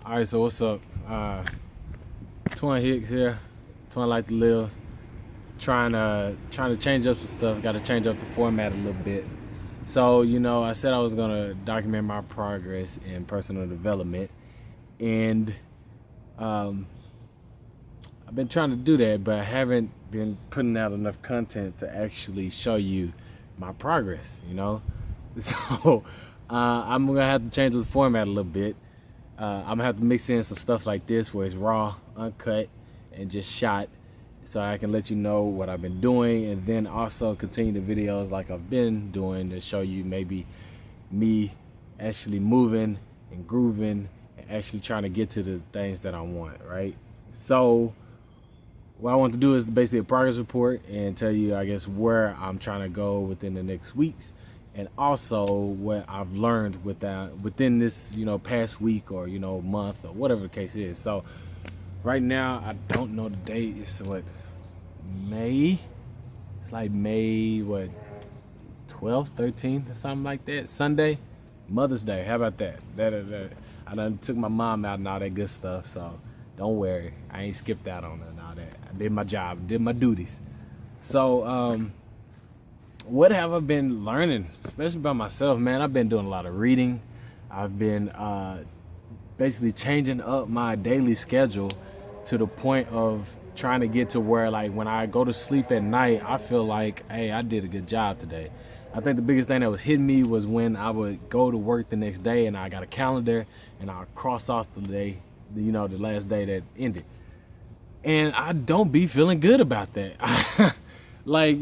Alright, so what's up? Twin Hicks here. Twin Like to Live. Trying to change up some stuff. Got to change up the format a little bit. So, I said I was gonna document my progress in personal development, and I've been trying to do that, but I haven't been putting out enough content to actually show you my progress. So I'm gonna have to change the format a little bit. I'm gonna have to mix in some stuff like this where it's raw, uncut, and just shot, so I can let you know what I've been doing, and then also continue the videos like I've been doing to show you maybe me actually moving and grooving and actually trying to get to the things that I want, right? So what I want to do is basically a progress report and tell you, I guess, where I'm trying to go within the next weeks, and also what I've learned within this, past week or, month or whatever the case is. So right now, I don't know the date. It's what, May? It's like May, 12th, 13th or something like that. Sunday, Mother's Day. How about that? I done took my mom out and all that good stuff, so don't worry. I ain't skipped out on her and all that. I did my job, did my duties. So, what have I been learning, especially by myself, man? I've been doing a lot of reading. I've been basically changing up my daily schedule to the point of trying to get to where, like, when I go to sleep at night, I feel like, hey, I did a good job today. I think the biggest thing that was hitting me was when I would go to work the next day and I got a calendar and I'll cross off the day, the last day that ended. And I don't be feeling good about that. Like,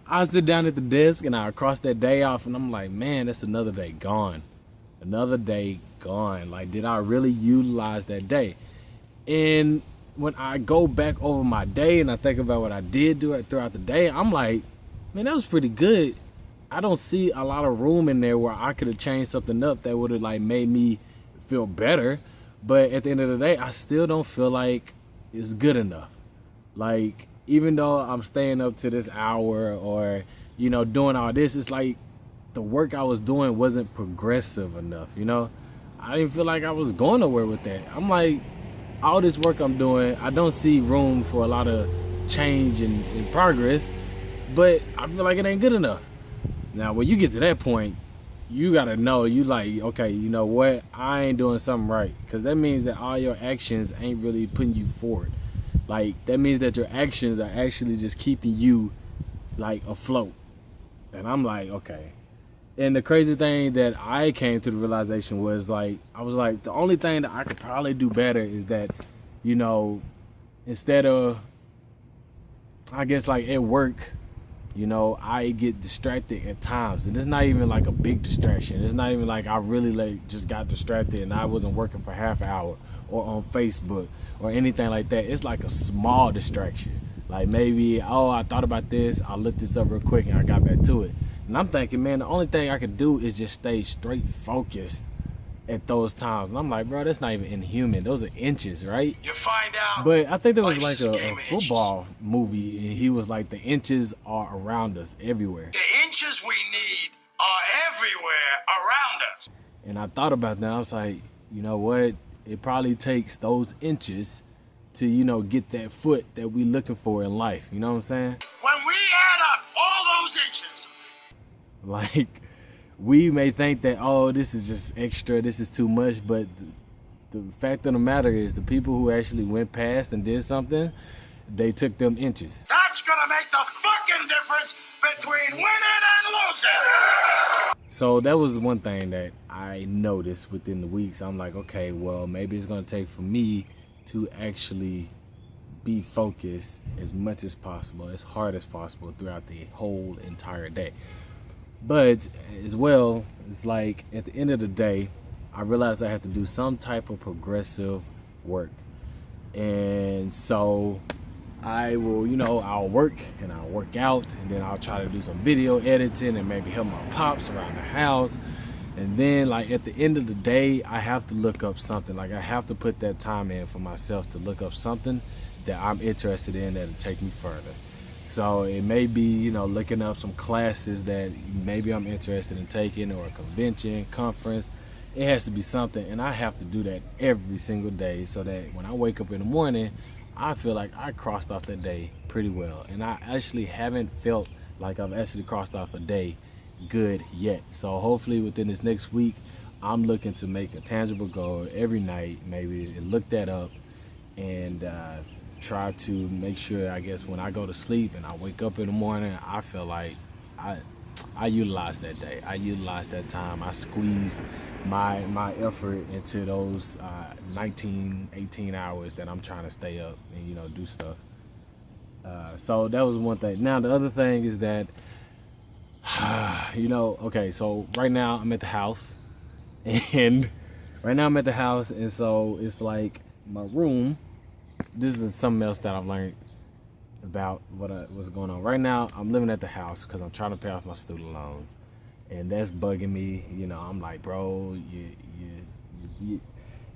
I sit down at the desk and I cross that day off and I'm like, man, that's another day gone. Another day gone. Like, did I really utilize that day? And when I go back over my day and I think about what I did do it throughout the day, I'm like, man, that was pretty good. I don't see a lot of room in there where I could have changed something up that would have, like, made me feel better. But at the end of the day, I still don't feel like it's good enough. Like, even though I'm staying up to this hour or, doing all this, it's like the work I was doing wasn't progressive enough, I didn't feel like I was going nowhere with that. I'm like, all this work I'm doing, I don't see room for a lot of change and progress, but I feel like it ain't good enough. Now, when you get to that point, you gotta know, you like, okay, you know what? I ain't doing something right, because that means that all your actions ain't really putting you forward. Like, that means that your actions are actually just keeping you, like, afloat. And I'm like, okay. And the crazy thing that I came to the realization was, like, I was like, the only thing that I could probably do better is that, instead of, I guess, like, at work, I get distracted at times. And it's not even like a big distraction. It's not even like I really, like, just got distracted and I wasn't working for half an hour or on Facebook or anything like that. It's like a small distraction. Like, maybe, oh, I thought about this, I looked this up real quick and I got back to it. And I'm thinking, man, the only thing I could do is just stay straight focused at those times. And I'm like, bro, that's not even inhuman. Those are inches, right? You find out. But I think there was like a football movie, and he was like, the inches are around us everywhere. The inches we need are everywhere around us. And I thought about that. I was like, you know what? It probably takes those inches to, get that foot that we looking for in life. You know what I'm saying? When we add up all those inches, like, we may think that, oh, this is just extra, this is too much, but the fact of the matter is, the people who actually went past and did something, they took them inches. that's gonna make the fucking difference between winning and losing. So that was one thing that I noticed within the weeks. I'm like, okay, well, maybe it's gonna take for me to actually be focused as much as possible, as hard as possible throughout the whole entire day. But as well, it's like, at the end of the day, I realized I have to do some type of progressive work. And so I will, I'll work and I'll work out, and then I'll try to do some video editing and maybe help my pops around the house. And then, like, at the end of the day, I have to look up something. Like, I have to put that time in for myself to look up something that I'm interested in that'll take me further. So it may be, looking up some classes that maybe I'm interested in taking, or a convention, conference. It has to be something, and I have to do that every single day so that when I wake up in the morning, I feel like I crossed off that day pretty well. And I actually haven't felt like I've actually crossed off a day good yet. So hopefully within this next week, I'm looking to make a tangible goal every night, maybe look that up, and try to make sure, I guess, when I go to sleep and I wake up in the morning, I feel like I utilized that day. I utilized that time. I squeezed my effort into those 19, 18 hours that I'm trying to stay up and, you know, do stuff. So that was one thing. Now, the other thing is that, you know, okay, so right now I'm at the house. And so it's like my room. This is something else that I've learned about what's going on. Right now, I'm living at the house because I'm trying to pay off my student loans, and that's bugging me. You know, I'm like, bro,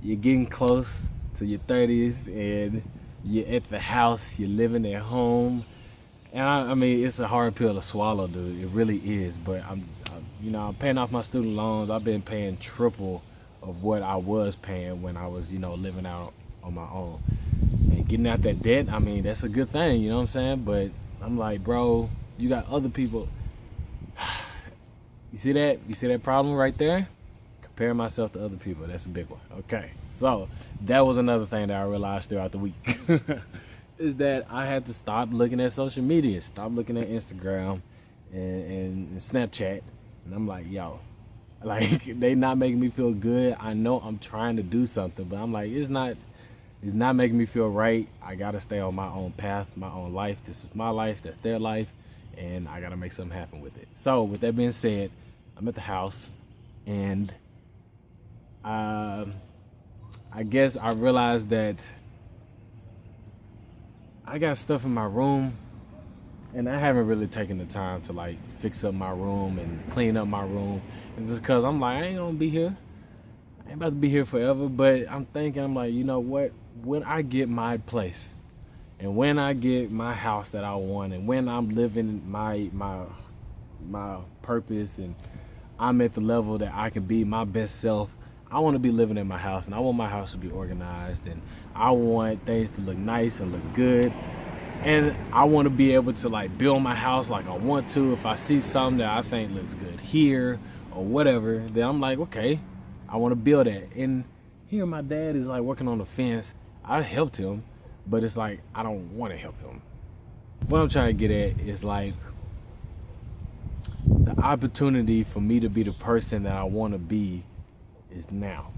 you're getting close to your 30s, and you're at the house, you're living at home, and I mean, it's a hard pill to swallow, dude. It really is. But I'm paying off my student loans. I've been paying triple of what I was paying when I was, you know, living out on my own. And getting out that debt, I mean, that's a good thing, you know what I'm saying? But I'm like, bro, you got other people. You see that? You see that problem right there? Comparing myself to other people. That's a big one. Okay. So that was another thing that I realized throughout the week. Is that I had to stop looking at social media, stop looking at Instagram and Snapchat. And I'm like, yo, like, they not making me feel good. I know I'm trying to do something, but I'm like, it's not making me feel right. I gotta stay on my own path, my own life. This is my life, that's their life, and I gotta make something happen with it. So with that being said, I'm at the house, and I guess I realized that I got stuff in my room, and I haven't really taken the time to like fix up my room and clean up my room. And just because I'm like, I ain't gonna be here. I ain't about to be here forever. But I'm thinking, I'm like, you know what? When I get my place, and when I get my house that I want, and when I'm living my purpose, and I'm at the level that I can be my best self, I want to be living in my house, and I want my house to be organized, and I want things to look nice and look good. And I want to be able to like build my house like I want to. If I see something that I think looks good here or whatever, then I'm like, okay, I want to build that. And here my dad is like working on the fence. I helped him, but it's like, I don't want to help him. What I'm trying to get at is like the opportunity for me to be the person that I want to be is now.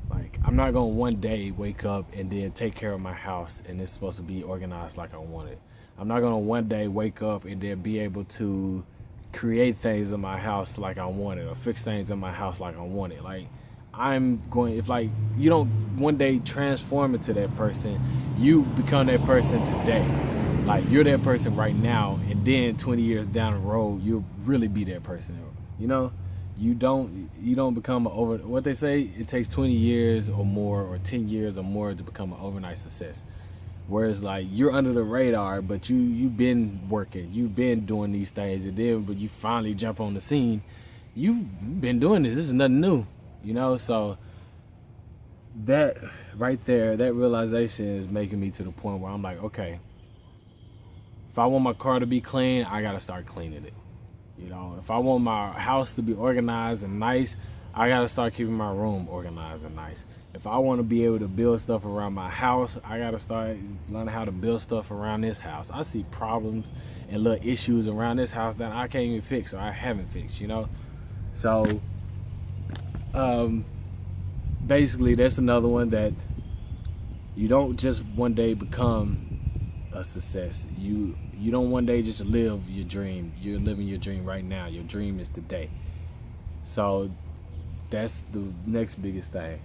Like, I'm not gonna one day wake up and then take care of my house and it's supposed to be organized like I want it. I'm not gonna one day wake up and then be able to create things in my house like I want it, or fix things in my house like I want it. Like, if like you don't one day transform into that person, you become that person today. Like, you're that person right now, and then 20 years down the road, you'll really be that person. You know? You don't become what they say, it takes 20 years or more, or 10 years or more to become an overnight success. Whereas like you're under the radar, but you've been working, you've been doing these things, and then but you finally jump on the scene. You've been doing this is nothing new, you know. So that right there, that realization is making me to the point where I'm like, okay, if I want my car to be clean, I gotta start cleaning it. You know, if I want my house to be organized and nice, I gotta start keeping my room organized and nice. If I want to be able to build stuff around my house, I gotta start learning how to build stuff around this house. I see problems and little issues around this house that I can't even fix, or I haven't fixed, you know. So basically that's another one, that you don't just one day become a success. You don't one day just live your dream. You're living your dream right now. Your dream is today. So that's the next biggest thing.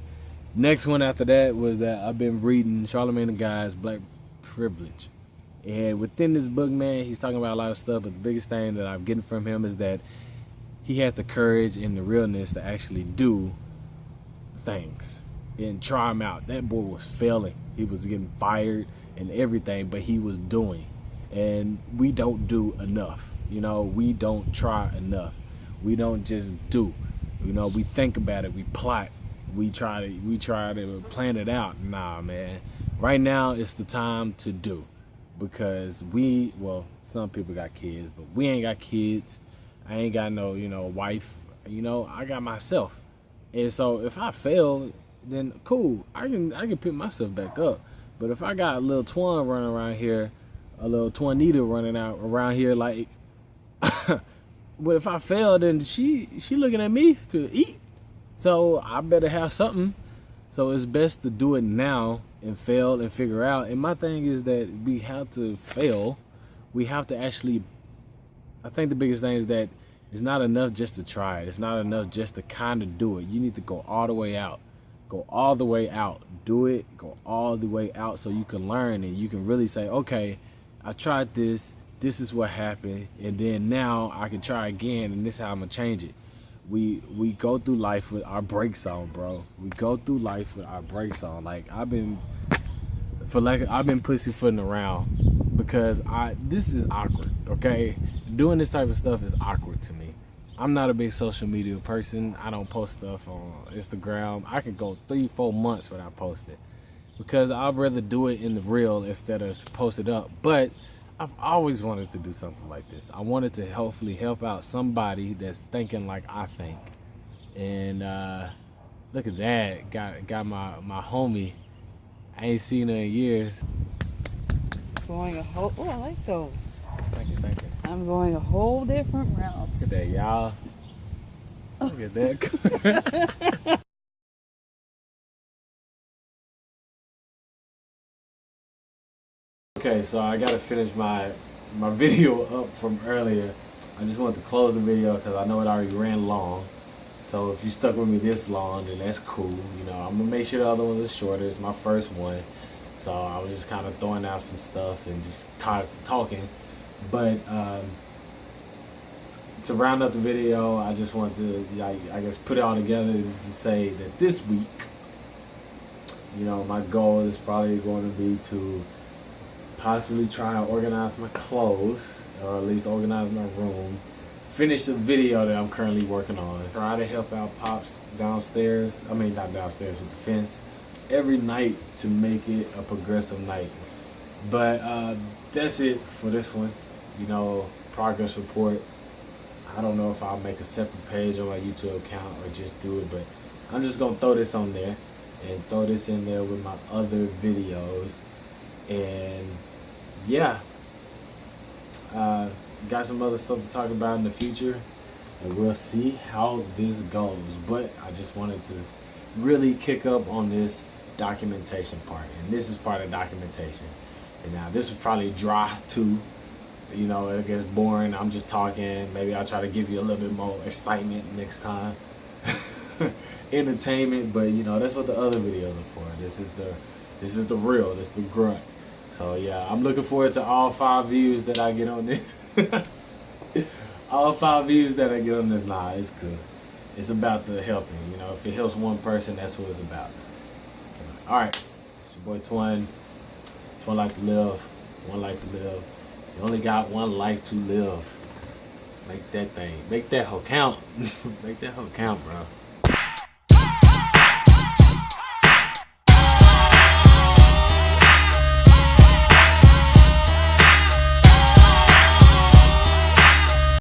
Next one after that was that I've been reading Charlamagne the Guy's Black Privilege. And within this book, man, he's talking about a lot of stuff, but the biggest thing that I'm getting from him is that he had the courage and the realness to actually do things and try them out. That boy was failing. He was getting fired and everything, but he was doing. And we don't do enough. You know, we don't try enough. We don't just do. You know, we think about it, we plot, we try to plan it out. Nah, man. Right now it's the time to do, because some people got kids, but we ain't got kids. I ain't got no, wife. I got myself. And so if I fail, then cool. I can pick myself back up. But if I got a little Twan running around here, a little Twanita running out around here, like, but if I fail, then she looking at me to eat. So I better have something. So it's best to do it now and fail and figure out. And my thing is that we have to fail. We have to actually, I think the biggest thing is that it's not enough just to try it. It's not enough just to kind of do it. You need to go all the way out. Go all the way out. Do it. Go all the way out so you can learn and you can really say, okay, I tried this. This is what happened. And then now I can try again, and this is how I'm going to change it. We go through life with our brakes on, bro. We go through life with our brakes on. Like, I've been pussyfooting around because this is awkward, okay? Doing this type of stuff is awkward to me. I'm not a big social media person. I don't post stuff on Instagram. I could go 3-4 months without posting because I'd rather do it in the real instead of post it up. But I've always wanted to do something like this. I wanted to hopefully help out somebody that's thinking like I think. And look at that. Got my homie. I ain't seen her in years. Going a whole, I like those. Thank you. I'm going a whole different route. Look at that, y'all. Look at that. Okay, so I gotta finish my video up from earlier. I just wanted to close the video because I know it already ran long. So if you stuck with me this long, then that's cool. I'm gonna make sure the other ones are shorter. It's my first one. So I was just kind of throwing out some stuff and just talking. But to round up the video, I just want to, I guess, put it all together to say that this week, my goal is probably going to be to possibly try and organize my clothes, or at least organize my room, finish the video that I'm currently working on, try to help out Pops downstairs, not downstairs with the fence, every night to make it a progressive night. But that's it for this one. Progress report. I don't know if I'll make a separate page on my YouTube account or just do it, but I'm just gonna throw this on there and throw this in there with my other videos. And yeah, got some other stuff to talk about in the future, and we'll see how this goes. But I just wanted to really kick up on this documentation part, and this is part of documentation. And now this is probably dry too. It gets boring. I'm just talking. Maybe I'll try to give you a little bit more excitement next time. Entertainment, but that's what the other videos are for. This is the real, this is the grunt. So yeah, I'm looking forward to all 5 views that I get on this. All 5 views that I get on this. Nah, it's good. It's about the helping. If it helps one person, that's what it's about. Alright, it's your boy Twan. Twan Life to Live. One life to live. You only got one life to live. Make that thing. Make that hoe count. Make that hoe count, bro.